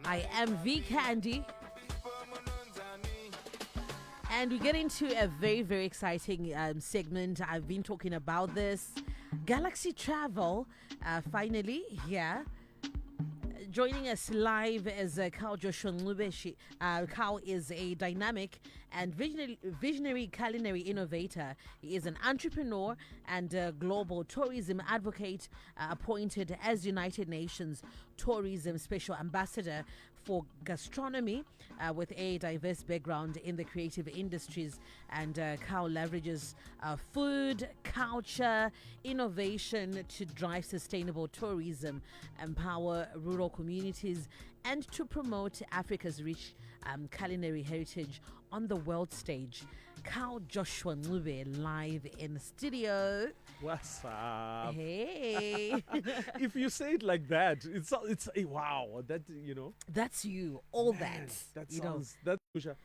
I am V Candy. And we get into a very, very exciting segment. I've been talking about this. Galaxy Travel, finally here. Joining us live is Khao Joshua Ngube. Khao is a dynamic and visionary culinary innovator. He is an entrepreneur and a global tourism advocate, appointed as United Nations Tourism Special Ambassador for Gastronomy, with a diverse background in the creative industries. And Khao leverages food, culture, innovation to drive sustainable tourism, empower rural communities, and to promote Africa's rich culinary heritage on the world stage. Khao Joshua Ngube live in the studio. What's up? Hey. If you say it like that, it's wow. That That's you. All that. That you know. sounds that's Musha.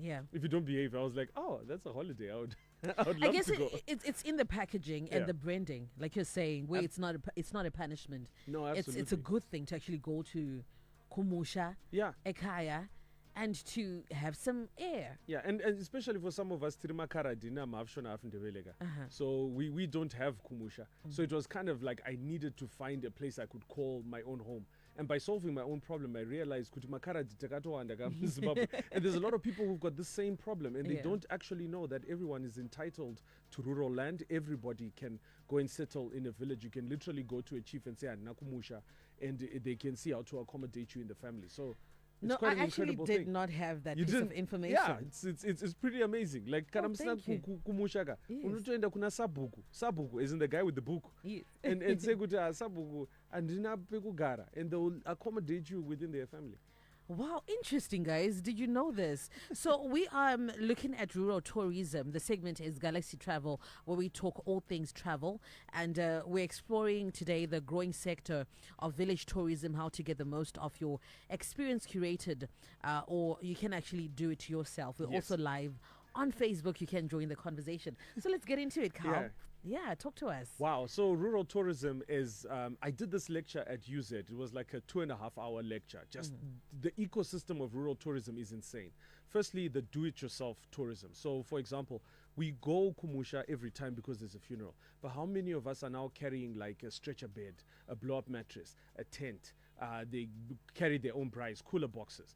Yeah. If you don't behave, I was like, oh, that's a holiday. I would I love guess to go. it's in the packaging and Yeah. the branding, like you're saying, where it's not a punishment. No, absolutely. It's a good thing to actually go to Kumusha, Yeah, Ekaya, and to have some air. yeah, and especially for some of us, Tirimakara dina mavshona afndebelega. So we don't have Kumusha. So it was kind of like I needed to find a place I could call my own home. And by solving my own problem, I realized kuti makara ditakato Zimbabwe. And there's a lot of people who've got the same problem, and they Yeah. don't actually know that everyone is entitled to rural land. Everybody can go and settle in a village. You can literally go to a chief and say Nakumusha, and they can see how to accommodate you in the family. So it's No, quite I an actually incredible did thing. not have that You piece of didn't? information. Yeah, it's pretty amazing. Like Oh, thank you. kumushaka. Yes. Unotoenda kuna sabuku. Sabuku isn't the guy with the book. Yes. And say kuti sabuku andina pekugara, and they will accommodate you within their family. Wow, interesting, guys. Did you know this? So we are looking at rural tourism. The segment is Galaxy Travel, where we talk all things travel. And we're exploring today the growing sector of village tourism, how to get the most of your experience curated, or you can actually do it yourself. We're Yes. also live on Facebook. You can join the conversation. So let's get into it, Carl. Yeah, talk to us. Wow. So rural tourism is, I did this lecture at UZ. It was like a 2.5-hour lecture. Just the ecosystem of rural tourism is insane. Firstly, the do-it-yourself tourism. So, for example, we go Kumusha every time because there's a funeral. But how many of us are now carrying like a stretcher bed, a blow-up mattress, a tent? They carry their own brides, cooler boxes.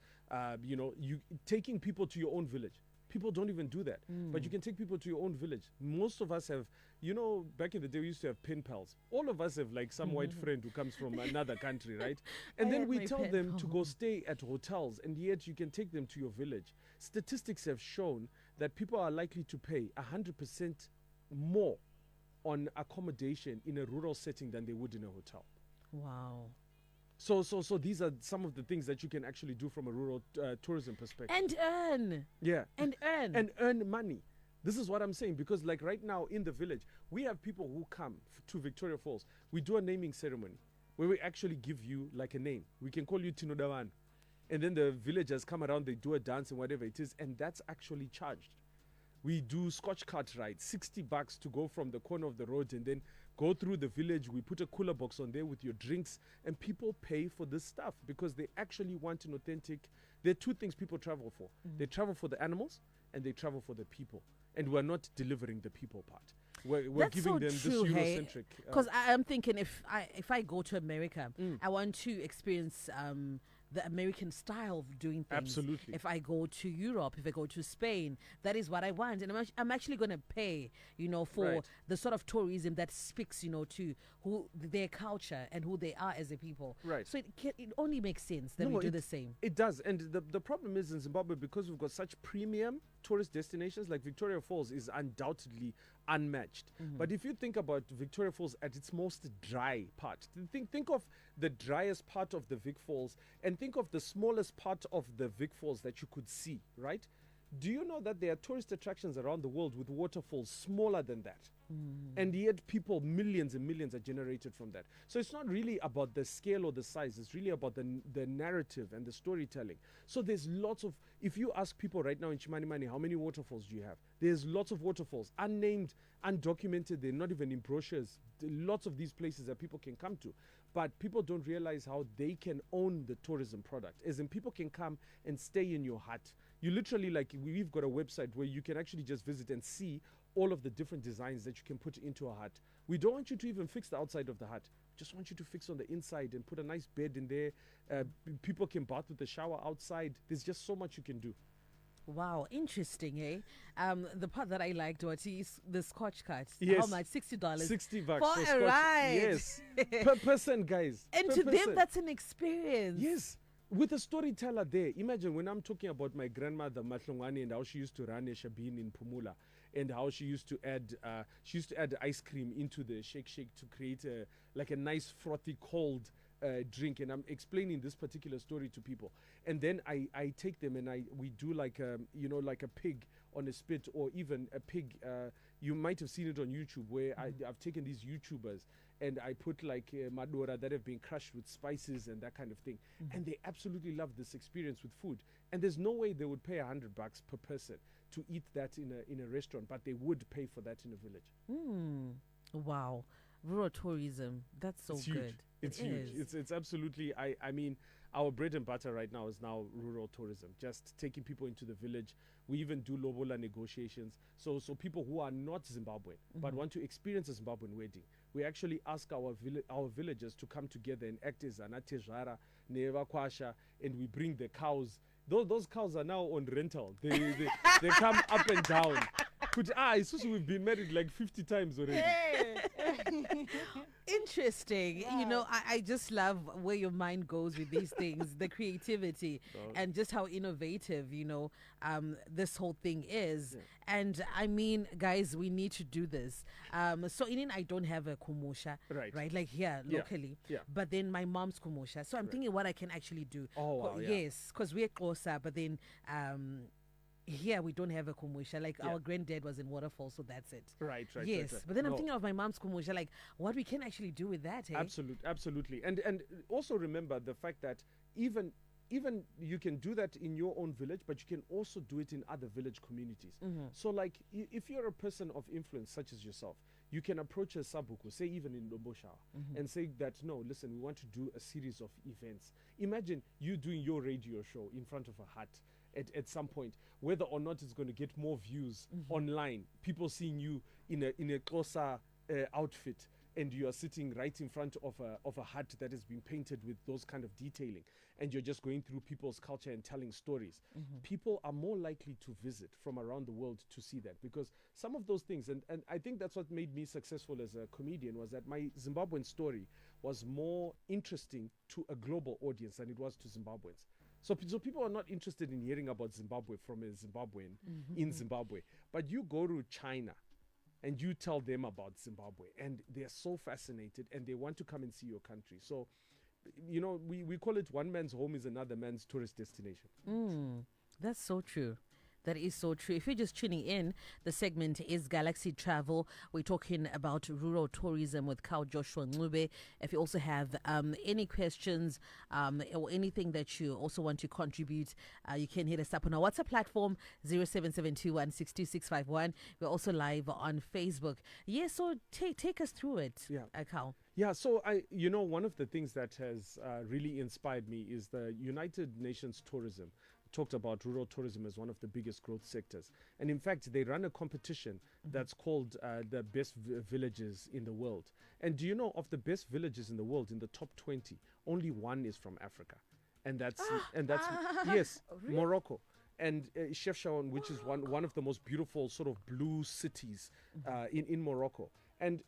You taking people to your own village. People don't even do that. But you can take people to your own village. Most of us have, back in the day we used to have pen pals. All of us have like some white friend who comes from another country, right? And I then had we my tell pen them to pal. go stay at hotels, and yet you can take them to your village. Statistics have shown that people are likely to pay 100% more on accommodation in a rural setting than they would in a hotel. Wow. So these are some of the things that you can actually do from a rural tourism perspective. And earn. Yeah. And earn. And earn money. This is what I'm saying, because like right now in the village, we have people who come to Victoria Falls. We do a naming ceremony where we actually give you like a name. We can call you Tinodawan. And then the villagers come around, they do a dance and whatever it is, and that's actually charged. We do Scotch cart rides, $60 to go from the corner of the road and then go through the village. We put a cooler box on there with your drinks, and people pay for this stuff because they actually want an authentic. There are two things people travel for. They travel for the animals and they travel for the people. And we're not delivering the people part. We're That's giving so them true, this hey? Eurocentric. Because I'm thinking if I go to America, I want to experience the American style of doing things. Absolutely. If I go to Europe, if I go to Spain, that is what I want, and I'm actually going to pay, for Right. the sort of tourism that speaks, to who their culture and who they are as a people. Right. So it only makes sense that we do the same. It does. And the problem is in Zimbabwe, because we've got such premium tourist destinations, like Victoria Falls is undoubtedly unmatched. But if you think about Victoria Falls at its most dry part, think of the driest part of the Vic Falls and think of the smallest part of the Vic Falls that you could see, right? Do you know that there are tourist attractions around the world with waterfalls smaller than that? And yet people, millions and millions are generated from that. So it's not really about the scale or the size. It's really about the narrative and the storytelling. So there's lots of, if you ask people right now in Chimanimani, how many waterfalls do you have? There's lots of waterfalls, unnamed, undocumented. They're not even in brochures. Lots of these places that people can come to. But people don't realize how they can own the tourism product. As in, people can come and stay in your hut. You literally, like, we've got a website where you can actually just visit and see all of the different designs that you can put into a hut. We don't want you to even fix the outside of the hut. Just want you to fix on the inside and put a nice bed in there. People can bath with the shower outside. There's just so much you can do. Wow, interesting, eh? The part that I liked was the Scotch cards. Yes. How much? $60. 60 bucks for a Scotch. ride. Yes. Per person, guys. And Per to person. them, that's an experience. Yes. With a storyteller there. Imagine when I'm talking about my grandmother Mahlongwane and how she used to run a shabin in Pumula, and how she used to add ice cream into the shake to create like a nice frothy cold drink. And I'm explaining this particular story to people, and then I take them and we do like like a pig on a spit, or even a pig. You might have seen it on YouTube where I've taken these YouTubers and I put like madora that have been crushed with spices and that kind of thing, and they absolutely love this experience with food. And there's no way they would pay $100 per person to eat that in a restaurant, but they would pay for that in a village. Wow. Rural tourism. That's so It's good. huge. It's huge. It's absolutely, I mean, our bread and butter right now is now rural tourism, just taking people into the village. We even do lobola negotiations. So people who are not Zimbabwean but want to experience a Zimbabwean wedding, we actually ask our villagers to come together and act as anatezvara, neva kwasha, and we bring the cows. Those cows are now on rental. They come up and down. We've been married like 50 times already. Interesting. You know, I just love where your mind goes with these things, the creativity, and just how innovative, this whole thing is. Yeah. And I mean, guys, we need to do this. So in I don't have a kumusha, Right. like here Yeah. locally, Yeah. but then my mom's kumusha. So I'm thinking what I can actually do. Oh, wow, yeah. Yes, because we're closer, but then here we don't have a kumusha. Like Yeah. our granddad was in Waterfall, so that's it. Right. Yes, right. but then I'm No. thinking of my mom's kumusha, like what we can actually do with that. Eh? Absolutely. And also remember the fact that even you can do that in your own village, but you can also do it in other village communities. So like if you're a person of influence such as yourself, you can approach a sabuku, say even in Lobosha, and say that, no, listen, we want to do a series of events. Imagine you doing your radio show in front of a hut at some point, whether or not it's going to get more views online, people seeing you in a closer outfit, and you are sitting right in front of a hut that has been painted with those kind of detailing, and you're just going through people's culture and telling stories. People are more likely to visit from around the world to see that, because some of those things, and I think that's what made me successful as a comedian, was that my Zimbabwean story was more interesting to a global audience than it was to Zimbabweans. So people are not interested in hearing about Zimbabwe from a Zimbabwean in Zimbabwe, but you go to China and you tell them about Zimbabwe, and they're so fascinated and they want to come and see your country. So, we call it one man's home is another man's tourist destination. That's so true. That is so true. If you're just tuning in, the segment is Galaxy Travel. We're talking about rural tourism with Carl Joshua Ncube. If you also have any questions or anything that you also want to contribute, you can hit us up on our WhatsApp platform, 0772162651. We're also live on Facebook. Yeah, so take us through it, Carl. Yeah, so one of the things that has really inspired me is the United Nations Tourism talked about rural tourism as one of the biggest growth sectors. And in fact, they run a competition that's called the best villages in the world. And do you know, of the best villages in the world, in the top 20, only one is from Africa. And that's yes, really? Morocco. And Chefchaouen, which is one of the most beautiful sort of blue cities in Morocco. And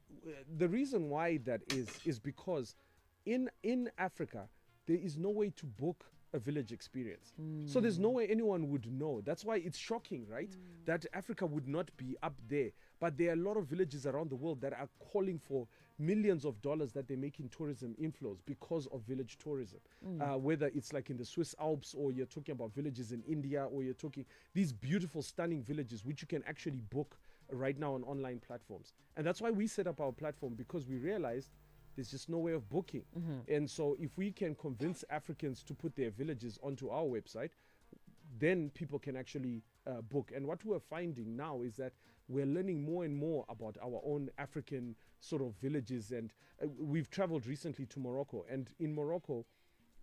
the reason why that is because in Africa, there is no way to book a village experience. So there's no way anyone would know. That's why it's shocking, right? That Africa would not be up there. But there are a lot of villages around the world that are calling for millions of dollars that they make in tourism inflows because of village tourism. Whether it's like in the Swiss Alps, or you're talking about villages in India, or you're talking these beautiful, stunning villages which you can actually book right now on online platforms. And that's why we set up our platform, because we realized there's just no way of booking. And so if we can convince Africans to put their villages onto our website, then people can actually book. And what we're finding now is that we're learning more and more about our own African sort of villages. And we've traveled recently to Morocco, and in Morocco,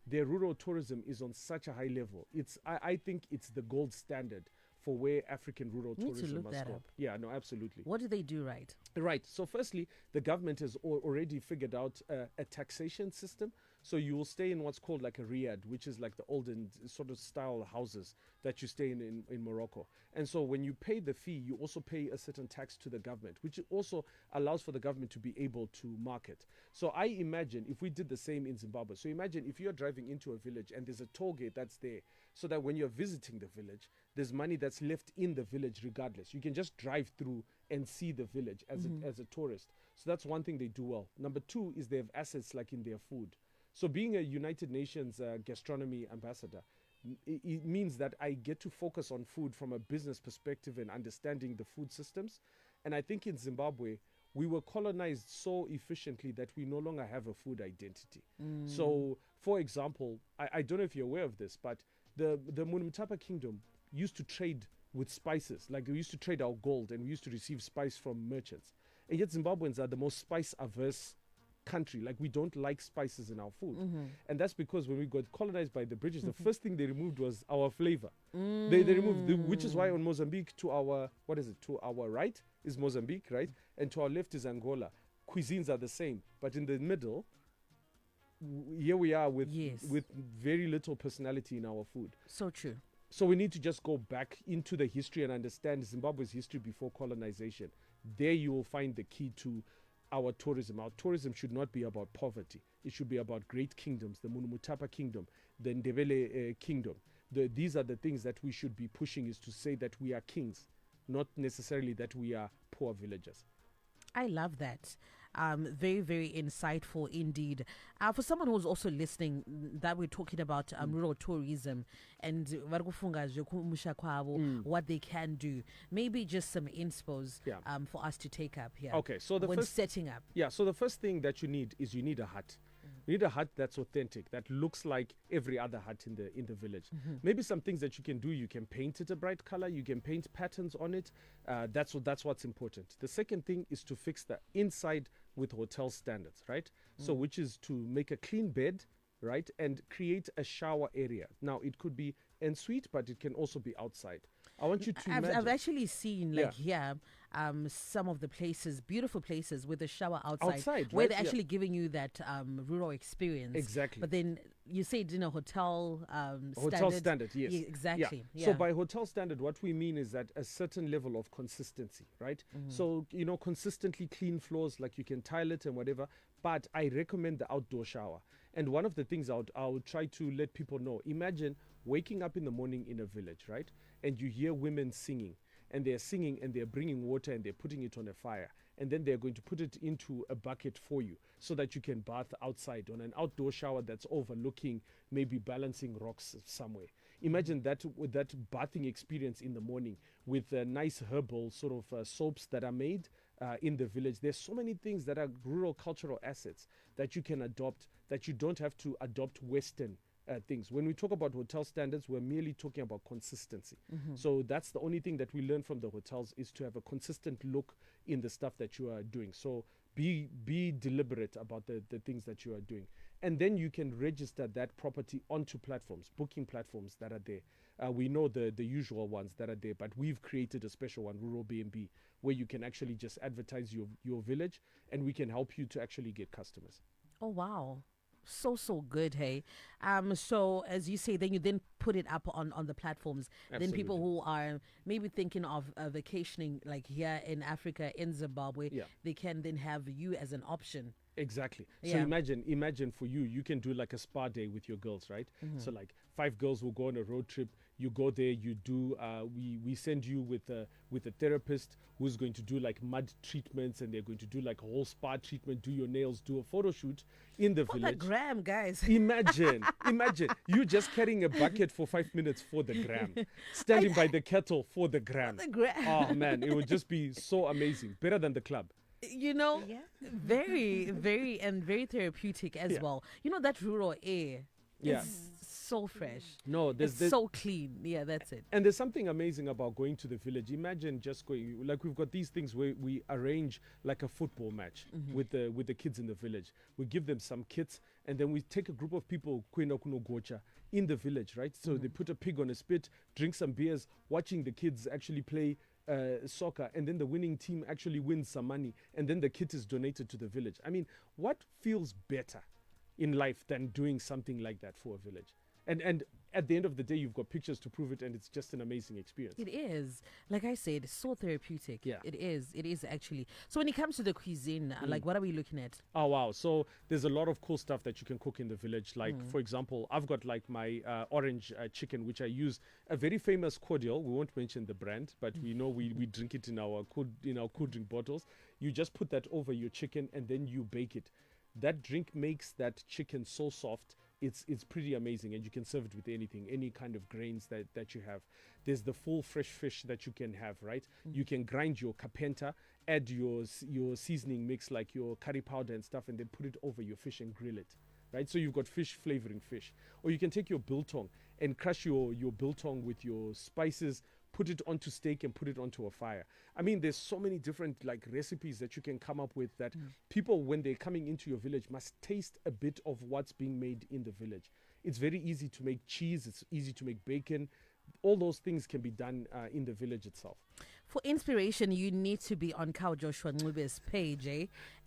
their rural tourism is on such a high level. I think it's the gold standard for where African rural Need to tourism look must that go. up. Yeah, no, absolutely. What do they do right? Right. So firstly, the government has already figured out a taxation system. So you will stay in what's called like a riad, which is like the olden sort of style houses that you stay in Morocco. And so when you pay the fee, you also pay a certain tax to the government, which also allows for the government to be able to market. So I imagine if we did the same in Zimbabwe. So imagine if you're driving into a village and there's a toll gate that's there, so that when you're visiting the village, there's money that's left in the village regardless. You can just drive through and see the village as a tourist. So that's one thing they do well. Number two is they have assets like in their food. So being a United Nations gastronomy ambassador, it means that I get to focus on food from a business perspective and understanding the food systems. And I think in Zimbabwe, we were colonized so efficiently that we no longer have a food identity. So, for example, I don't know if you're aware of this, but the Munumtapa Kingdom used to trade with spices. Like, we used to trade our gold and we used to receive spice from merchants. And yet Zimbabweans are the most spice averse country. Like, we don't like spices in our food. And that's because when we got colonized by the British, the first thing they removed was our flavor. They removed, which is why on Mozambique, to our right is Mozambique, right? And to our left is Angola. Cuisines are the same, but in the middle, here we are with very little personality in our food. So true. So we need to just go back into the history and understand Zimbabwe's history before colonization. There you will find the key to our tourism. Our tourism should not be about poverty. It should be about great kingdoms, the Munumutapa kingdom, the Ndebele kingdom. These are the things that we should be pushing, is to say that we are kings, not necessarily that we are poor villagers. I love that. Very, very insightful indeed. For someone who's also listening, that we're talking about rural tourism and what they can do. Maybe just some inspos for us to take up here. Okay, so when setting up. Yeah, so the first thing that you need is you need a hut. You need a hut that's authentic, that looks like every other hut in the village. Maybe some things that you can do, you can paint it a bright color, you can paint patterns on it. That's what's important. The second thing is to fix the inside with hotel standards, right? So which is to make a clean bed, right? And create a shower area. Now, it could be en suite, but it can also be outside. I want you to I've actually seen some of the places, beautiful places with a shower outside where right? they're actually giving you that rural experience. Exactly. But then you say it's in a hotel standard, yes. Yeah, exactly. Yeah. So by hotel standard, what we mean is that a certain level of consistency, right? So, consistently clean floors, like you can tile it and whatever, but I recommend the outdoor shower. And one of the things I would try to let people know, imagine waking up in the morning in a village, right? And you hear women singing, and they're singing and they're bringing water and they're putting it on a fire. And then they're going to put it into a bucket for you so that you can bath outside on an outdoor shower that's overlooking, maybe balancing rocks somewhere. Imagine that with that bathing experience in the morning with nice herbal sort of soaps that are made in the village. There's so many things that are rural cultural assets that you can adopt, that you don't have to adopt Western things. When we talk about hotel standards, we're merely talking about consistency. So that's the only thing that we learn from the hotels, is to have a consistent look in the stuff that you are doing. So be deliberate about the things that you are doing. And then you can register that property onto platforms, booking platforms that are there. We know the usual ones that are there, but we've created a special one, Rural B&B, where you can actually just advertise your village, and we can help you to actually get customers. Oh, wow. So good, hey. So as you say, then you put it up on the platforms. Absolutely. Then people who are maybe thinking of vacationing, like here in Africa, in Zimbabwe, they can then have you as an option. Exactly. So Yeah. imagine for you, you can do like a spa day with your girls, right? So like 5 girls will go on a road trip. You go there, you do. We send you with a therapist who's going to do like mud treatments, and they're going to do like a whole spa treatment, do your nails, do a photo shoot in the For the village. gram, guys. Imagine you just carrying a bucket for 5 minutes for the gram, standing by the kettle for the gram. The gram. Oh man, it would just be so amazing, better than the club. You know, Yeah. very, very, and very therapeutic as Yeah. well. You know, that rural air Yeah. is so fresh. No, It's so clean. Yeah, that's it. and there's something amazing about going to the village. Imagine just going, like we've got these things where we arrange like a football match with the kids in the village. We give them some kits, and then we take a group of people kwenda kuno gocha in the village, right? So they put a pig on a spit, drink some beers, watching the kids actually play soccer, and then the winning team actually wins some money, and then the kit is donated to the village. I mean, what feels better in life than doing something like that for a village? And at the end of the day, you've got pictures to prove it, and it's just an amazing experience. It is. Like I said, it's so therapeutic. Yeah. It is. It is actually. So when it comes to the cuisine, like what are we looking at? Oh wow! So there's a lot of cool stuff that you can cook in the village. Like for example, I've got like my orange chicken, which I use a very famous cordial. We won't mention the brand, but we know we drink it in our cool drink bottles. You just put that over your chicken, and then you bake it. That drink makes that chicken so soft. It's pretty amazing, and you can serve it with anything, any kind of grains that you have. There's the full fresh fish that you can have, right? You can grind your kapenta, add your seasoning mix like your curry powder and stuff, and then put it over your fish and grill it, right? So you've got fish flavoring fish. Or you can take your biltong and crush your biltong with your spices, put it onto steak and put it onto a fire. I mean, there's so many different like recipes that you can come up with that people, when they're coming into your village, must taste a bit of what's being made in the village. It's very easy to make cheese. It's easy to make bacon. All those things can be done in the village itself. For inspiration, you need to be on Khao Joshua Ngube's page,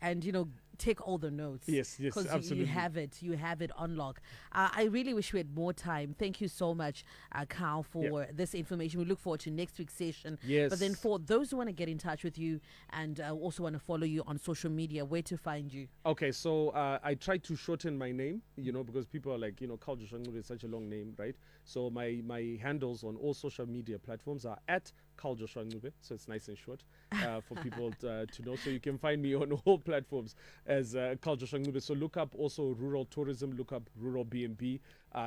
and take all the notes. Yes, because absolutely. you have it on lock. I really wish we had more time. Thank you so much, Khao, for this information. We look forward to next week's session. Yes. But then for those who want to get in touch with you and also want to follow you on social media, where to find you? Okay, so I try to shorten my name, because people are like, Khao Joshua Ngube is such a long name, right? So my handles on all social media platforms are at Khao Joshua Ngube, so it's nice and short for people to know. So you can find me on all platforms as Khao Joshua Ngube. So look up also rural tourism, look up rural B&B.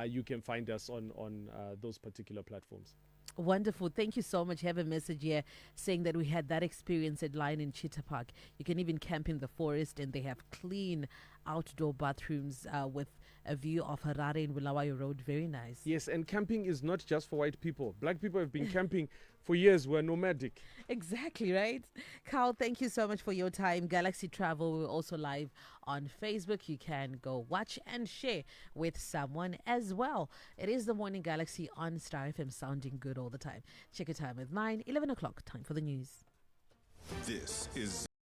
You can find us on those particular platforms. Wonderful. Thank you so much. You have a message here saying that we had that experience at Lion in Cheetah Park. You can even camp in the forest, and they have clean outdoor bathrooms with a view of Harare and Bulawayo Road. Very nice. Yes, and camping is not just for white people. Black people have been camping for years. We're nomadic. Exactly, right? Carl, thank you so much for your time. Galaxy Travel, we're also live on Facebook. You can go watch and share with someone as well. It is the Morning Galaxy on Star FM, sounding good all the time. Check your time with mine, 11 o'clock, time for the news. This is